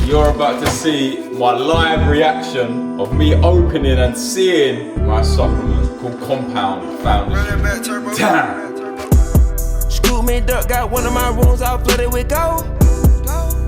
You're about to see my live reaction of me opening and seeing my supplement called Compound Foundation. Damn! Scoop me duck, got one of my rooms all flooded with gold.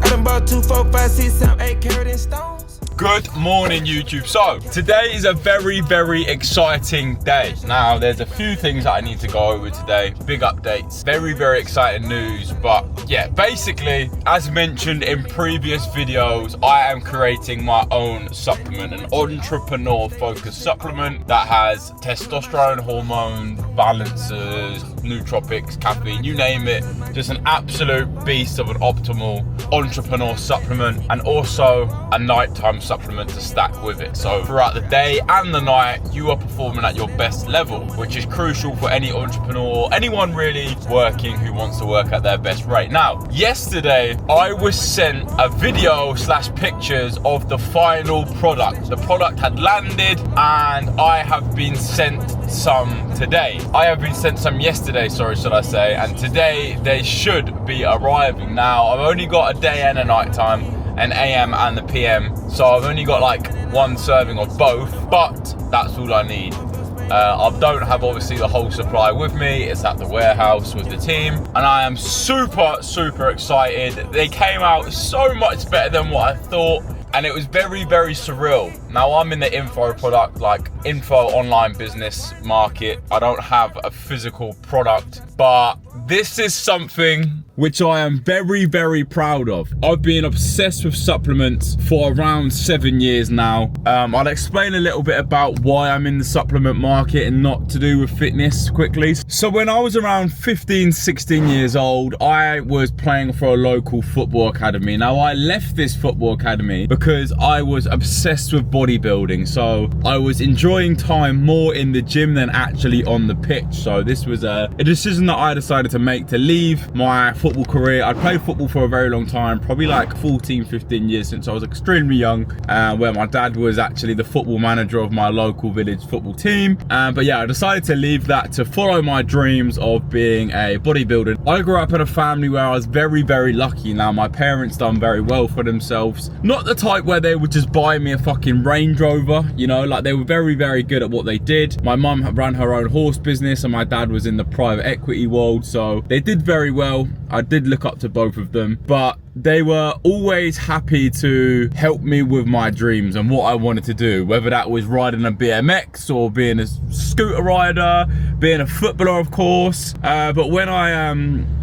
I done bought 2, 4, 5, 6, 7, 8 carat in stones. Good morning, YouTube. So today is a very, very exciting day. Now there's a few things that I need to go over today. Big updates, very, very exciting news. But yeah, basically, as mentioned in previous videos, I am creating my own supplement, an entrepreneur focused supplement that has testosterone, hormones, balancers, nootropics, caffeine, you name it. Just an absolute beast of an optimal entrepreneur supplement, and also a nighttime supplement to stack with it. So throughout the day and the night, you are performing at your best level, which is crucial for any entrepreneur, anyone really working who wants to work at their best rate. Now, yesterday, I was sent a video / pictures of the final product. The product had landed and I have been sent some today. I have been sent some yesterday, sorry, should I say, and today they should be arriving. Now, I've only got a day and a night time, an AM and the PM, so I've only got like one serving of both, but that's all I need. I don't have obviously the whole supply with me. It's at the warehouse with the team, and I am super excited. They came out so much better than what I thought, and it was very, very surreal. Now, I'm in the info product, like info online business market. I don't have a physical product, but this is something which I am very, very proud of. I've been obsessed with supplements for around 7 years now. I'll explain a little bit about why I'm in the supplement market and not to do with fitness quickly. So when I was around 15, 16 years old, I was playing for a local football academy. Now, I left this football academy because I was obsessed with bodybuilding. So I was enjoying time more in the gym than actually on the pitch. So this was a decision that I decided to make to leave my football career. I'd played football for a very long time, probably like 14, 15 years since I was extremely young, where my dad was actually the football manager of my local village football team. But yeah, I decided to leave that to follow my dreams of being a bodybuilder. I grew up in a family where I was very, very lucky. Now, my parents done very well for themselves. Not the type where they would just buy me a fucking Range Rover, you know, like they were very, very good at what they did. My mum ran her own horse business and my dad was in the private equity world, so they did very well. I did look up to both of them, but they were always happy to help me with my dreams and what I wanted to do, whether that was riding a BMX or being a scooter rider, being a footballer, of course. But when I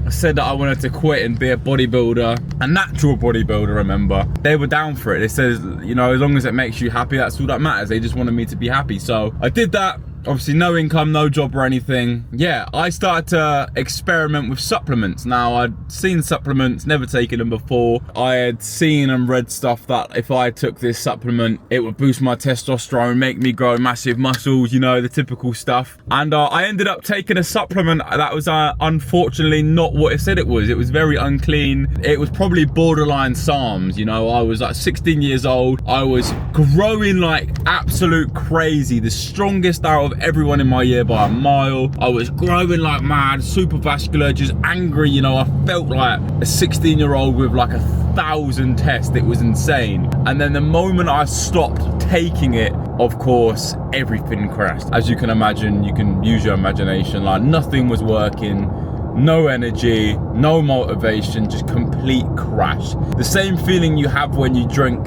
said that I wanted to quit and be a bodybuilder, a natural bodybuilder, remember, they were down for it. They said, you know, as long as it makes you happy, that's all that matters. They just wanted me to be happy. So I did that. Obviously no income, no job or anything. Yeah, I started to experiment with supplements. Now, I'd seen supplements, never taken them before. I had seen and read stuff that if I took this supplement, it would boost my testosterone, make me grow massive muscles, you know, the typical stuff. And I ended up taking a supplement that was unfortunately not what it said it was. It was very unclean. It was probably borderline SARMs, you know. I was like 16 years old. I was growing like absolute crazy, the strongest out of everyone in my year by a mile. I was growing like mad, super vascular, just angry, you know. I felt like a 16-year-old with like 1,000 tests. It was insane. And then the moment I stopped taking it, of course, everything crashed. As you can imagine, you can use your imagination, like nothing was working. No energy, no motivation, just complete crash. The same feeling you have when you drink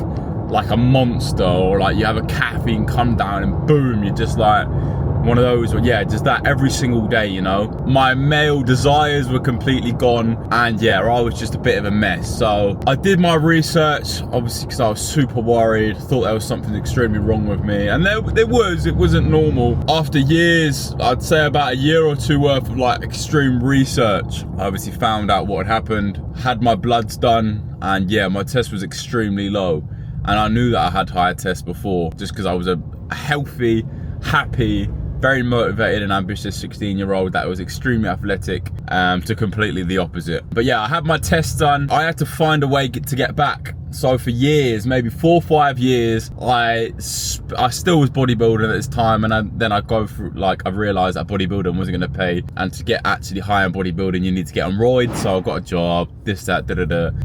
like a Monster, or like you have a caffeine come down and boom, you're just like one of those. Or yeah, just that every single day, you know. My male desires were completely gone, and yeah, I was just a bit of a mess. So I did my research, obviously, because I was super worried, thought there was something extremely wrong with me, and it wasn't normal. After years, I'd say about a year or two worth of like extreme research, I obviously found out what had happened, had my bloods done, and yeah, my test was extremely low. And I knew that I had higher tests before, just because I was a healthy, happy, very motivated and ambitious 16-year-old that was extremely athletic, to completely the opposite. But yeah, I had my tests done. I had to find a way to get back. So for years, maybe 4 or 5 years, I still was bodybuilding at this time, and then I go through, like, I realized that bodybuilding wasn't going to pay, and to get actually high in bodybuilding, you need to get on roids. So I got a job, this, that,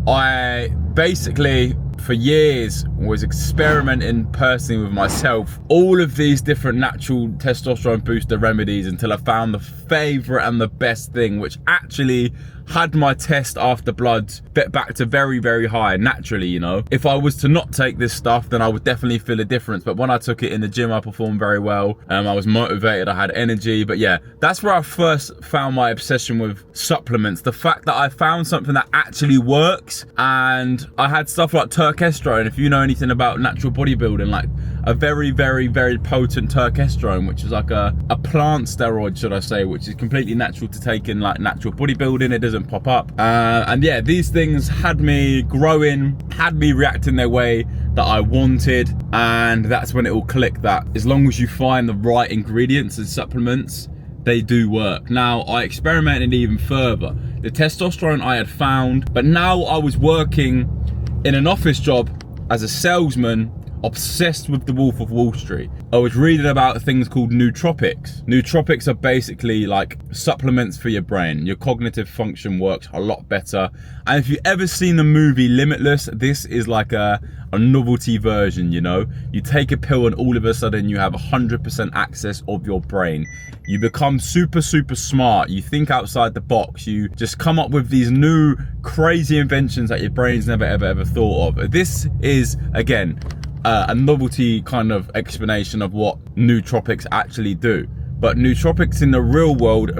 I basically for years was experimenting personally with myself all of these different natural testosterone booster remedies until I found the favorite and the best thing, which actually had my test after bloods back to very, very high naturally. You know, if I was to not take this stuff, then I would definitely feel a difference. But when I took it in the gym, I performed very well. I was motivated, I had energy. But yeah, that's where I first found my obsession with supplements. The fact that I found something that actually works, and I had stuff like turkestrone. If you know anything about natural bodybuilding, like a very, very, very potent turkestrone, which is like a plant steroid, should I say, which is completely natural to take in like natural bodybuilding. It doesn't pop up. And yeah, these things had me growing, had me reacting their way that I wanted. And that's when it all clicked that as long as you find the right ingredients and supplements, they do work. Now, I experimented even further. The testosterone I had found, but now I was working in an office job as a salesman, obsessed with the Wolf of Wall Street. I was reading about things called nootropics. Nootropics are basically like supplements for your brain. Your cognitive function works a lot better. And if you've ever seen the movie Limitless, this is like a novelty version, you know? You take a pill and all of a sudden you have 100% access of your brain. You become super, super smart. You think outside the box. You just come up with these new crazy inventions that your brain's never, ever, ever thought of. This is, again, a novelty kind of explanation of what nootropics actually do. But nootropics in the real world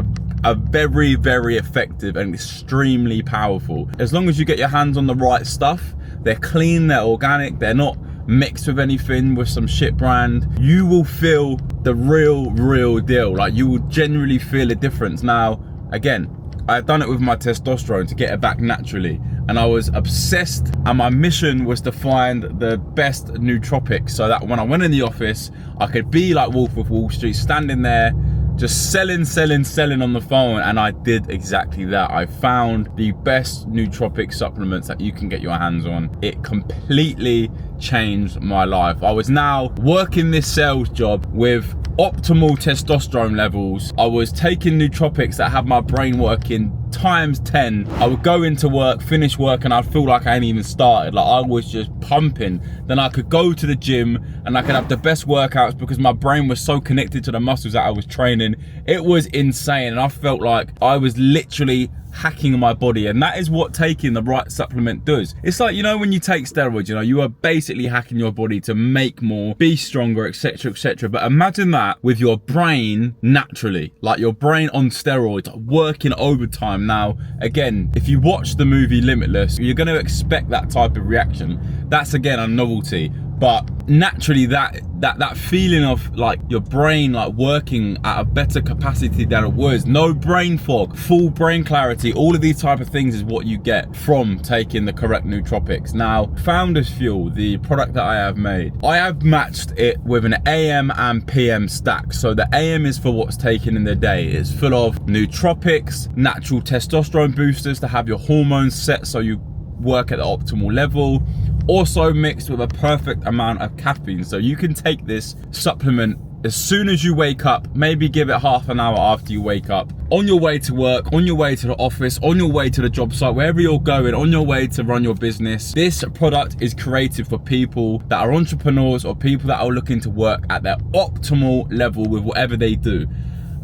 are very, very effective and extremely powerful. As long as you get your hands on the right stuff, they're clean, they're organic, they're not mixed with anything with some shit brand, you will feel the real deal. Like, you will genuinely feel a difference. Now, again, I've done it with my testosterone to get it back naturally, and I was obsessed, and my mission was to find the best nootropics so that when I went in the office, I could be like Wolf of Wall Street, standing there just selling on the phone. And I did exactly that. I found the best nootropic supplements that you can get your hands on. It completely changed my life. I was now working this sales job with optimal testosterone levels. I was taking nootropics that have my brain working times 10. I would go into work, finish work, and I'd feel like I hadn't even started. Like, I was just pumping. Then I could go to the gym and I could have the best workouts because my brain was so connected to the muscles that I was training. It was insane, and I felt like I was literally hacking my body. And that is what taking the right supplement does. It's like, you know, when you take steroids, you know, you are basically hacking your body to make more, be stronger, etc, etc. But imagine that with your brain naturally, like your brain on steroids, working overtime. Now, again, if you watch the movie Limitless, you're going to expect that type of reaction. That's, again, a novelty. But naturally, that feeling of like your brain like working at a better capacity than it was, no brain fog, full brain clarity, all of these type of things is what you get from taking the correct nootropics. Now, Founders Fuel, the product that I have made, I have matched it with an AM and PM stack. So the AM is for what's taken in the day. It's full of nootropics, natural testosterone boosters to have your hormones set so you work at the optimal level. Also mixed with a perfect amount of caffeine. So you can take this supplement as soon as you wake up, maybe give it half an hour after you wake up, on your way to work, on your way to the office, on your way to the job site, wherever you're going, on your way to run your business. This product is created for people that are entrepreneurs or people that are looking to work at their optimal level with whatever they do.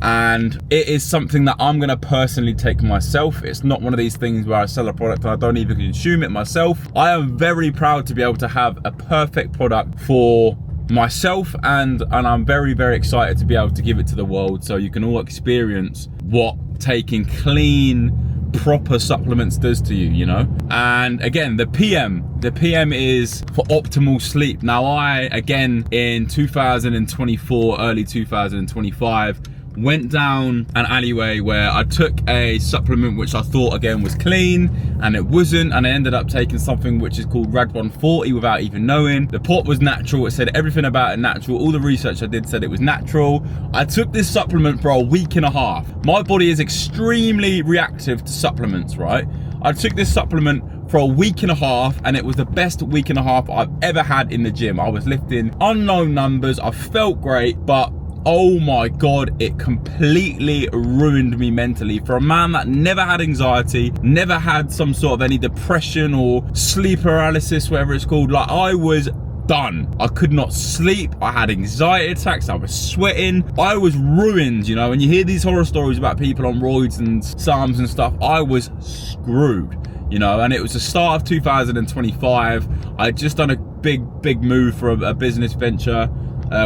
And it is something that I'm gonna personally take myself. It's not one of these things where I sell a product and I don't even consume it myself. I am very proud to be able to have a perfect product for myself, and I'm very, very excited to be able to give it to the world so you can all experience what taking clean, proper supplements does to you, you know? And again, the PM is for optimal sleep. Now, I, again, in 2024, early 2025, went down an alleyway where I took a supplement which I thought, again, was clean, and it wasn't, and I ended up taking something which is called Rad 140 without even knowing. The pot was natural, it said everything about it natural, all the research I did said it was natural. I took this supplement for a week and a half. My body is extremely reactive to supplements, right? I took this supplement for a week and a half, and it was the best week and a half I've ever had in the gym. I was lifting unknown numbers, I felt great, but oh my God, it completely ruined me mentally. For a man that never had anxiety, never had some sort of any depression or sleep paralysis, whatever it's called, like I was done. I could not sleep. I had anxiety attacks. I was sweating. I was ruined, you know. When you hear these horror stories about people on roids and SARMs and stuff, I was screwed, you know. And it was the start of 2025. I had just done a big move for a business venture,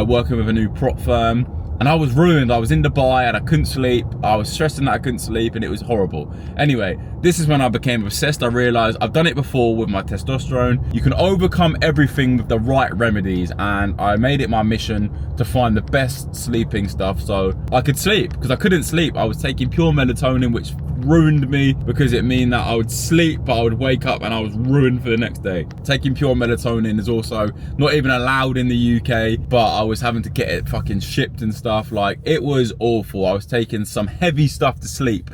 working with a new prop firm. And I was ruined. I was in Dubai and I couldn't sleep. I was stressing that I couldn't sleep and it was horrible. Anyway, this is when I became obsessed. I realized I've done it before with my testosterone. You can overcome everything with the right remedies, and I made it my mission to find the best sleeping stuff so I could sleep, because I couldn't sleep. I was taking pure melatonin, which ruined me because it meant that I would sleep but I would wake up and I was ruined for the next day. Taking pure melatonin is also not even allowed in the UK, but I was having to get it fucking shipped and stuff. Like, it was awful. I was taking some heavy stuff to sleep,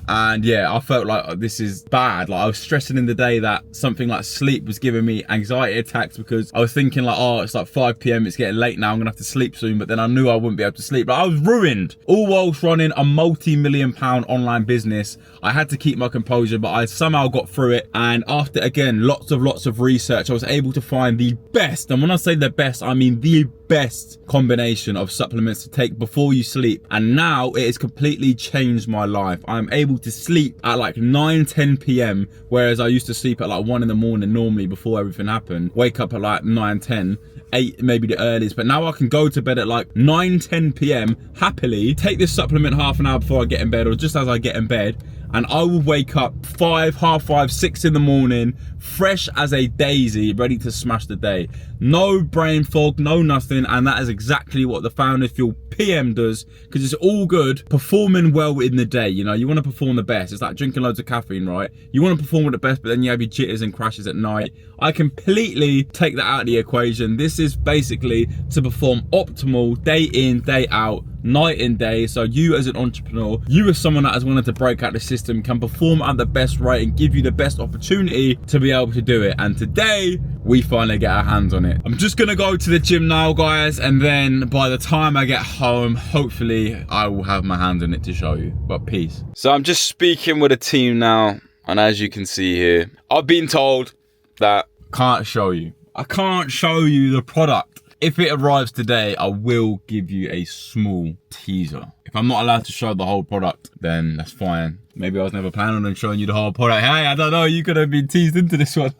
and yeah, I felt like this is bad. Like, I was stressing in the day that something like sleep was giving me anxiety attacks, because I was thinking like, oh, it's like 5 p.m, it's getting late now, I'm gonna have to sleep soon. But then I knew I wouldn't be able to sleep. Like, I was ruined, all whilst running a multi-million-pound online business. I had to keep my composure, but I somehow got through it. And after, again, lots of research, I was able to find the best, and when I say the best, I mean the best combination of supplements to take before you sleep. And now it has completely changed my life. I'm able to sleep at like 9-10 p.m, whereas I used to sleep at like 1 in the morning normally before everything happened. Wake up at like 9-10, 8 maybe the earliest, but now I can go to bed at like 9-10 p.m, happily take this supplement half an hour before I get in bed, or just as I get in bed, and I will wake up 5, half 5, 6 in the morning, fresh as a daisy, ready to smash the day. No brain fog, no nothing. And that is exactly what the Founders Fuel PM does, because it's all good performing well in the day. You know, you want to perform the best. It's like drinking loads of caffeine, right? You want to perform with the best, but then you have your jitters and crashes at night. I completely take that out of the equation. This is basically to perform optimal day in, day out, night and day. So you as an entrepreneur, you as someone that has wanted to break out the system, can perform at the best rate and give you the best opportunity to be able to do it. And today we finally get our hands on it. I'm just gonna go to the gym now, guys, and then by the time I get home, hopefully I will have my hands on it to show you. But peace. So I'm just speaking with a team now, and as you can see here, I've been told that I can't show you the product. If it arrives today, I will give you a small teaser. If I'm not allowed to show the whole product, then that's fine. Maybe I was never planning on showing you the whole product. Hey, I don't know, you could have been teased into this one.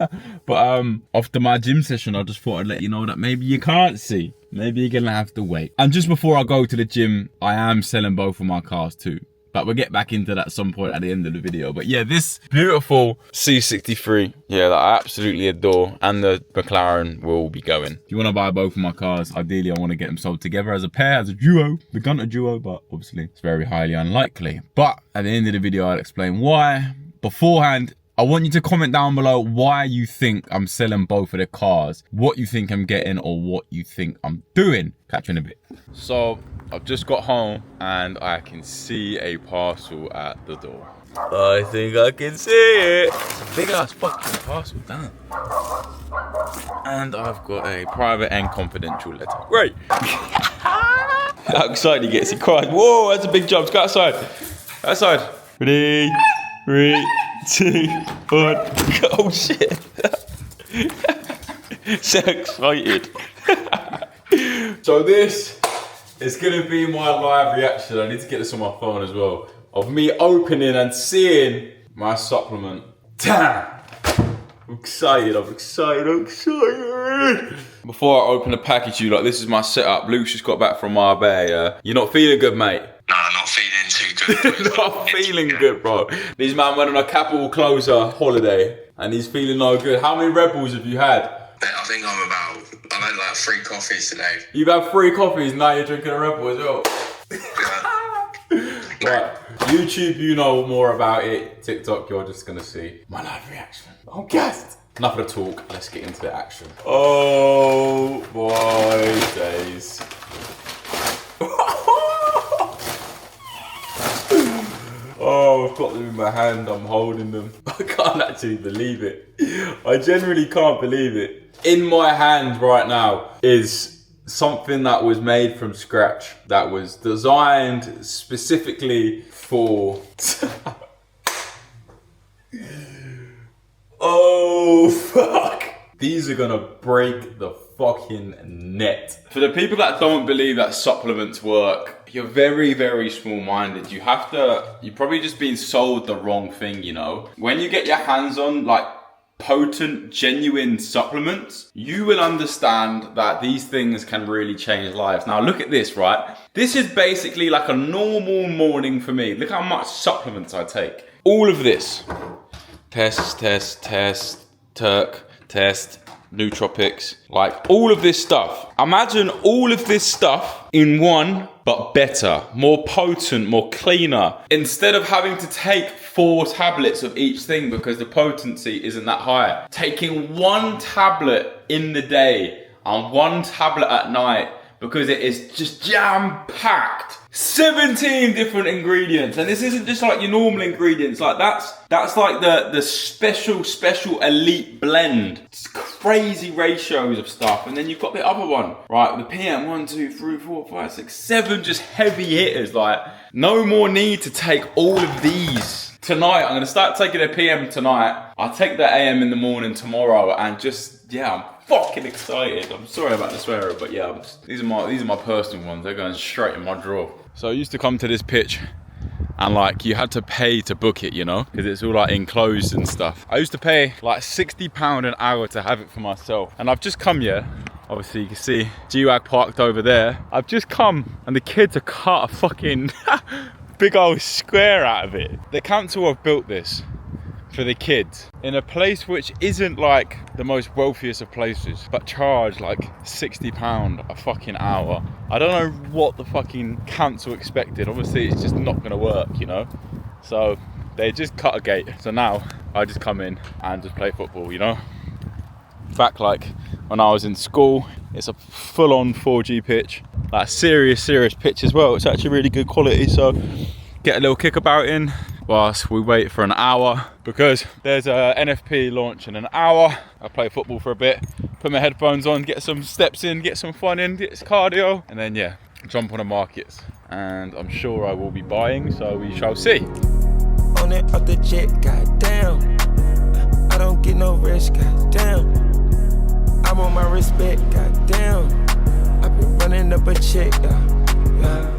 But after my gym session, I just thought I'd let you know that maybe you can't see. Maybe you're gonna have to wait. And just before I go to the gym, I am selling both of my cars too. But we'll get back into that at some point at the end of the video. But yeah, this beautiful C63, yeah, that I absolutely adore, and the McLaren will be going. If you want to buy both of my cars, ideally I want to get them sold together as a pair, as a duo, the Gunter duo, but obviously it's very highly unlikely. But at the end of the video, I'll explain why. Beforehand, I want you to comment down below why you think I'm selling both of the cars, what you think I'm getting, or what you think I'm doing. Catch you in a bit. So I've just got home and I can see a parcel at the door. I think I can see it. It's a big ass fucking parcel, damn. And I've got a private and confidential letter. Great. How excited he gets, he cries. Whoa, that's a big jump. Let's go outside. Outside. Ready? 3, 2, 1. Oh shit. So excited. So this is gonna be my live reaction. I need to get this on my phone as well, of me opening and seeing my supplement. Damn! I'm excited. Before I open the package, this is my setup. Luke's just got back from Marbella. You're not feeling good, mate? Nah, not feeling too good. Not feeling good, bro. This man went on a Capital Closer holiday and he's feeling no good. How many Red Bulls have you had? I think I've had like 3 coffees today. You've had 3 coffees, now you're drinking a Red Bull as well. Right, YouTube, you know more about it. TikTok, you're just gonna see my live reaction. I'm gassed. Enough of the talk, let's get into the action. Oh boy days. Oh, I've got them in my hand, I'm holding them. I can't actually believe it. I genuinely can't believe it. In my hand right now is something that was made from scratch, that was designed specifically for... Oh, fuck. These are gonna break the fucking net. For the people that don't believe that supplements work, you're very, very small-minded. You're probably just being sold the wrong thing, you know? When you get your hands on, like, potent, genuine supplements, you will understand that these things can really change lives. Now, look at this, right? This is basically like a normal morning for me. Look how much supplements I take. All of this. Test, Turk, test, nootropics, like all of this stuff. Imagine all of this stuff in one, but better, more potent, more cleaner. Instead of having to take 4 tablets of each thing because the potency isn't that high. Taking 1 tablet in the day and 1 tablet at night because it is just jam-packed. 17 different ingredients, and this isn't just like your normal ingredients. Like that's like the special elite blend. It's crazy ratios of stuff, and then you've got the other one, right? The PM 1, 2, 3, 4, 5, 6, 7, just heavy hitters. Like no more need to take all of these. Tonight, I'm gonna start taking a PM tonight. I'll take the AM in the morning tomorrow, and just I'm fucking excited. I'm sorry about the swearer, but yeah, these are my personal ones. They're going straight in my drawer. So I used to come to this pitch and like you had to pay to book it, you know, because it's all like enclosed and stuff. I used to pay like £60 an hour to have it for myself. And I've just come here. Obviously you can see G-Wag parked over there. I've just come and the kids have cut a fucking big old square out of it. The council have built this for the kids in a place which isn't like the most wealthiest of places, but charge like £60 a fucking hour. I don't know what the fucking council expected. Obviously it's just not gonna work, you know? So they just cut a gate. So now I just come in and just play football, you know? Back like when I was in school, it's a full-on 4G pitch, like serious pitch as well. It's actually really good quality, so get a little kickabout in whilst we wait for an hour, because there's a NFP launch in an hour. I play football for a bit, put my headphones on, get some steps in, get some fun in, get some cardio, and then yeah, jump on the markets. And I'm sure I will be buying, so we shall see. On it off the jet, goddamn. I don't get no rest, goddamn. I'm on my respect, goddamn. I've been running up a check, yeah.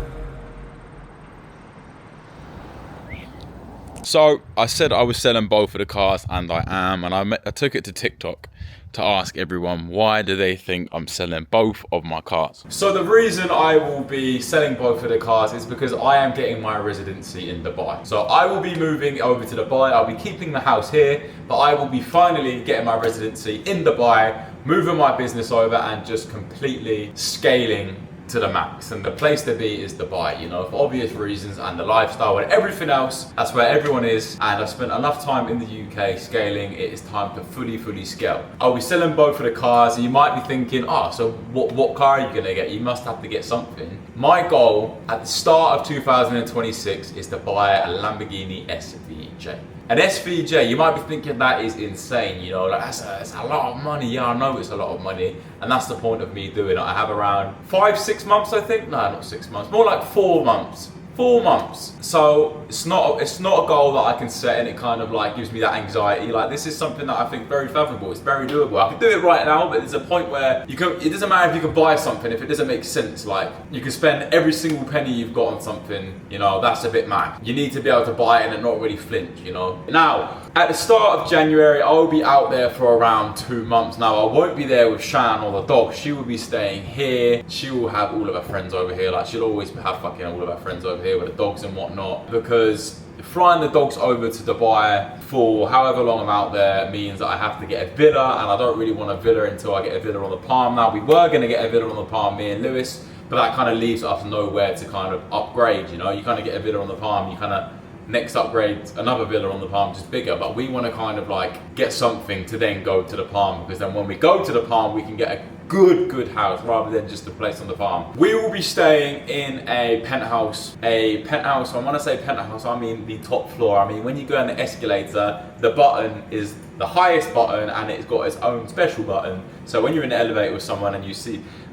So I said I was selling both of the cars, and I am, and I took it to TikTok to ask everyone why do they think I'm selling both of my cars. So the reason I will be selling both of the cars is because I am getting my residency in Dubai. So I will be moving over to Dubai. I'll be keeping the house here, but I will be finally getting my residency in Dubai, moving my business over and just completely scaling to the max. And the place to be is Dubai, you know, for obvious reasons, and the lifestyle and everything else, that's where everyone is. And I've spent enough time in the UK scaling. It is time to fully scale. I'll be selling both of the cars, and you might be thinking, so what car are you gonna get? You must have to get something. My goal at the start of 2026 is to buy a Lamborghini SVJ. An SVJ, you might be thinking that is insane, you know, like that's a lot of money. Yeah, I know it's a lot of money, and that's the point of me doing it. I have around 5-6 months, I think. No, not 6 months, more like 4 months. 4 months. So it's not a goal that I can set, and it kind of like gives me that anxiety. Like, this is something that I think very favorable. It's very doable. I can do it right now, but there's a point where it doesn't matter if you can buy something if it doesn't make sense. Like, you can spend every single penny you've got on something, you know, that's a bit mad. You need to be able to buy it and not really flinch, you know. Now, at the start of January, I will be out there for around 2 months. Now, I won't be there with Shan or the dog. She will be staying here. She will have all of her friends over here. Like, she'll always have fucking all of her friends over here with the dogs and whatnot, because flying the dogs over to Dubai for however long I'm out there means that I have to get a villa, and I don't really want a villa until I get a villa on the Palm. Now, we were going to get a villa on the Palm, me and Lewis, but that kind of leaves us nowhere to kind of upgrade, you know. You kind of get a villa on the Palm, you kind of next upgrade, another villa on the Palm, just bigger. But we want to kind of like get something to then go to the Palm, because then when we go to the Palm, we can get a good house rather than just a place on the farm. We will be staying in a penthouse. And when I say penthouse, I mean the top floor. I mean, when you go on the escalator, the button is the highest button and it's got its own special button. So when you're in the elevator with someone and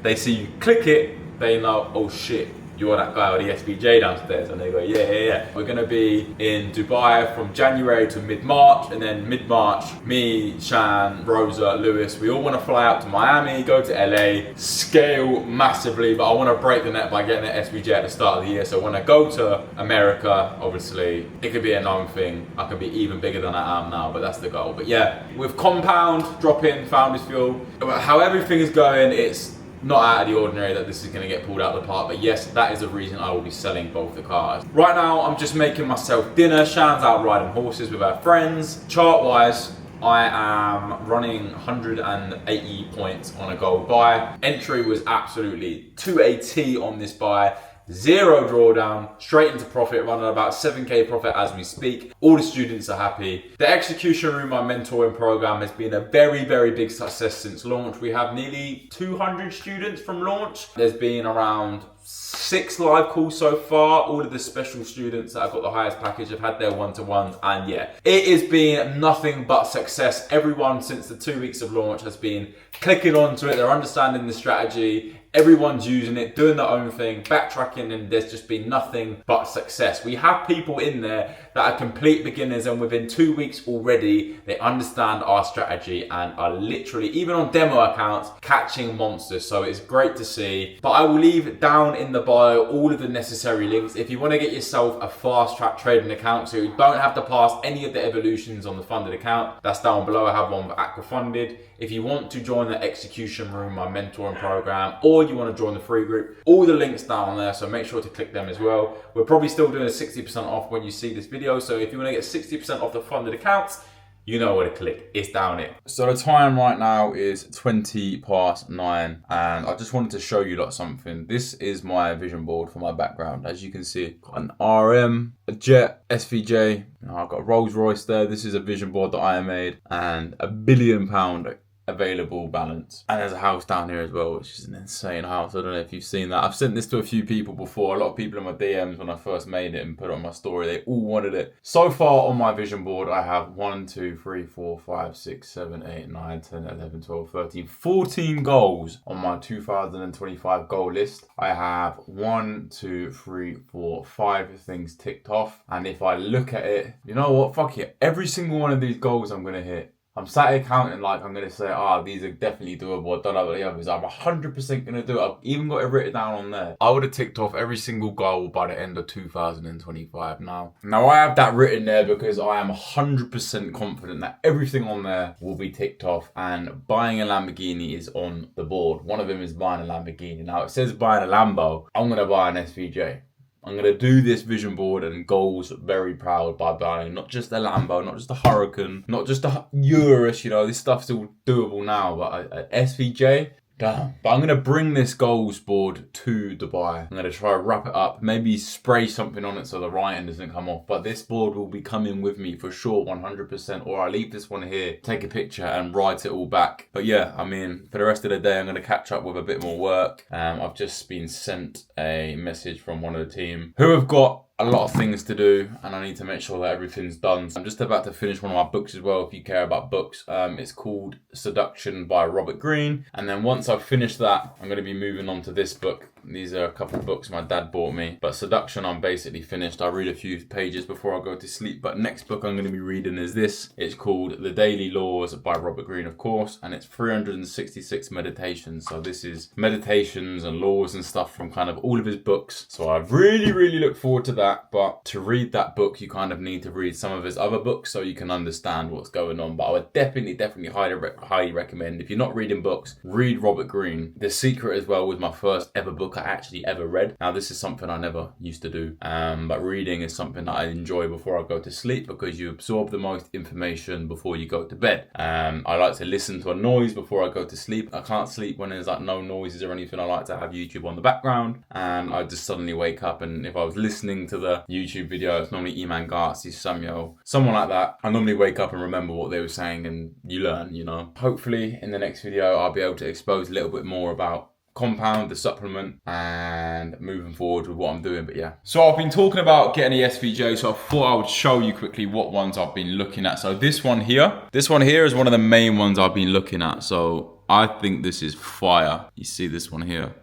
they see you click it, they know, oh shit, you're that guy with the SVJ downstairs, and they go, yeah. We're gonna be in Dubai from January to mid-March, and then mid-March, me, Shan, Rosa, Lewis, we all wanna fly out to Miami, go to LA, scale massively, but I wanna break the net by getting an SVJ at the start of the year. So when I go to America, obviously, it could be a known thing. I could be even bigger than I am now, but that's the goal. But yeah, with Compound, drop-in, Founders Fuel, how everything is going, it's not out of the ordinary that this is going to get pulled out of the park, but yes, that is a reason I will be selling both the cars. Right now, I'm just making myself dinner. Shan's out riding horses with her friends. Chart-wise, I am running 180 points on a gold buy. Entry was absolutely to a T on this buy. Zero drawdown, straight into profit, running about 7k profit as we speak. All the students are happy. The Execution Room, my mentoring program, has been a very big success since launch. We have nearly 200 students from launch. There's been around 6 live calls so far. All of the special students that have got the highest package have had their one-to-ones, and yeah, it has been nothing but success. Everyone since the 2 weeks of launch has been clicking onto it. They're understanding the strategy. Everyone's using it, doing their own thing, backtracking, and there's just been nothing but success. We have people in there that are complete beginners, and within 2 weeks already, they understand our strategy and are literally, even on demo accounts, catching monsters. So it's great to see. But I will leave down in the bio all of the necessary links. If you want to get yourself a fast track trading account, so you don't have to pass any of the evolutions on the funded account, that's down below. I have one for Aqua Funded. If you want to join the Execution Room, my mentoring program, or you want to join the free group, all the links down there, so make sure to click them as well. We're probably still doing a 60% off when you see this video, so if you want to get 60% off the funded accounts, you know where to click. It's down it. So the time right now is 9:20, and I just wanted to show you lot something. This is my vision board for my background. As you can see, got an RM, a Jet, SVJ. I've got a Rolls Royce there. This is a vision board that I made, and £1 billion available balance. And there's a house down here as well, which is an insane house. I don't know if you've seen that. I've sent this to a few people before. A lot of people in my DMs when I first made it and put it on my story, they all wanted it. So far on my vision board, I have 1, 2, 3, 4, 5, 6, 7, 8, 9, 10, 11, 12, 13, 14 goals on my 2025 goal list. I have 1, 2, 3, 4, 5 things ticked off. And if I look at it, you know what? Fuck it. Every single one of these goals I'm going to hit. I'm sat here counting like I'm going to say, these are definitely doable. I don't know about the others. I'm 100% going to do it. I've even got it written down on there. I would have ticked off every single goal by the end of 2025 now. Now I have that written there because I am 100% confident that everything on there will be ticked off, and buying a Lamborghini is on the board. One of them is buying a Lamborghini. Now it says buying a Lambo. I'm going to buy an SVJ. I'm going to do this vision board and goals very proud by buying not just a Lambo, not just a Huracan, not just a Urus, you know, this stuff's all doable now, but a SVJ, damn. But I'm going to bring this goals board to Dubai. I'm going to try to wrap it up, maybe spray something on it so the writing doesn't come off, but this board will be coming with me for sure, 100%, or I'll leave this one here, take a picture and write it all back. But yeah, I mean, for the rest of the day, I'm going to catch up with a bit more work. I've just been sent a message from one of the team who have got a lot of things to do, and I need to make sure that everything's done. So I'm just about to finish one of my books as well, if you care about books. It's called Seduction by Robert Greene. And then once I've finished that, I'm going to be moving on to this book. These are a couple of books my dad bought me. But Seduction, I'm basically finished. I read a few pages before I go to sleep. But next book I'm going to be reading is this. It's called The Daily Laws by Robert Greene, of course. And it's 366 meditations. So this is meditations and laws and stuff from kind of all of his books. So I really look forward to that. But to read that book, you kind of need to read some of his other books so you can understand what's going on. But I would definitely highly recommend, if you're not reading books, read Robert Greene. The Secret as well was my first ever book book I actually ever read. Now, this is something I never used to do, but reading is something that I enjoy before I go to sleep because you absorb the most information before you go to bed. I like to listen to a noise before I go to sleep. I can't sleep when there's like no noises or anything. I like to have YouTube on the background, and I just suddenly wake up, and if I was listening to the YouTube video, it's normally Iman Gartsi, Samuel, someone like that, I normally wake up and remember what they were saying, and you learn, you know. Hopefully in the next video I'll be able to expose a little bit more about Compound, the supplement, and moving forward with what I'm doing. But yeah, so I've been talking about getting the SVJ, so I thought I would show you quickly what ones I've been looking at. So this one here is one of the main ones I've been looking at. So I think this is fire. You see this one here?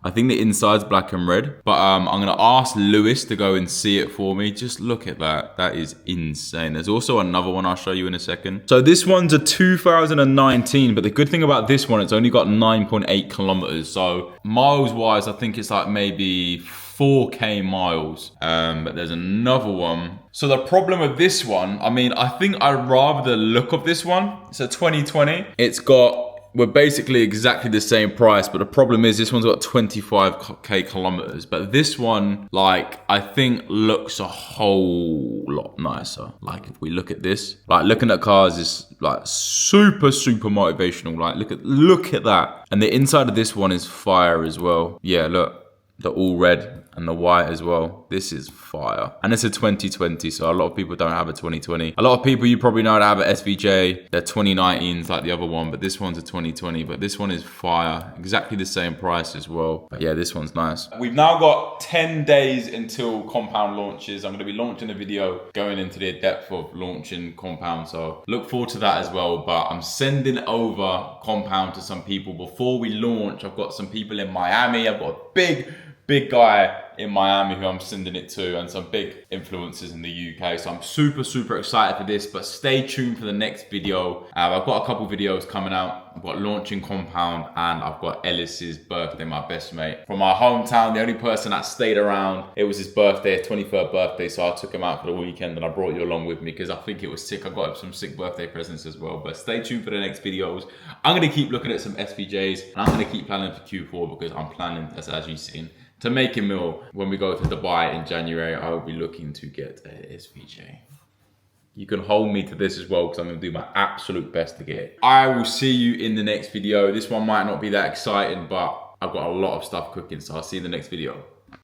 I think the inside's black and red, but I'm gonna ask Lewis to go and see it for me. Just look at that. That is insane. There's also another one I'll show you in a second. So this one's a 2019, but the good thing about this one, it's only got 9.8 kilometers. So miles wise, I think it's like maybe 4K miles, but there's another one. So the problem with this one, I mean, I think I rather the look of this one. It's a 2020. We're basically exactly the same price, but the problem is this one's got 25K kilometers. But this one, like, I think looks a whole lot nicer. Like, if we look at this, like, looking at cars is like super motivational. Like, look at that. And the inside of this one is fire as well. Yeah, look. The all red and the white as well. This is fire. And it's a 2020, so a lot of people don't have a 2020. A lot of people you probably know that have an SVJ. They're 2019s like the other one, but this one's a 2020. But this one is fire. Exactly the same price as well. But yeah, this one's nice. We've now got 10 days until Compound launches. I'm going to be launching a video going into the depth of launching Compound. So look forward to that as well. But I'm sending over Compound to some people before we launch. I've got some people in Miami. I've got a big guy in Miami who I'm sending it to, and some big influencers in the UK. So I'm super excited for this, but stay tuned for the next video. I've got a couple videos coming out. I've got launching Compound, and I've got Ellis's birthday, my best mate. From my hometown, the only person that stayed around, it was his birthday, 23rd birthday, so I took him out for the weekend, and I brought you along with me because I think it was sick. I got him some sick birthday presents as well, but stay tuned for the next videos. I'm gonna keep looking at some SVJs, and I'm gonna keep planning for Q4 because I'm planning, as you've seen, to make a meal. When we go to Dubai in January, I will be looking to get a SVJ. You can hold me to this as well because I'm going to do my absolute best to get it. I will see you in the next video. This one might not be that exciting, but I've got a lot of stuff cooking, so I'll see you in the next video.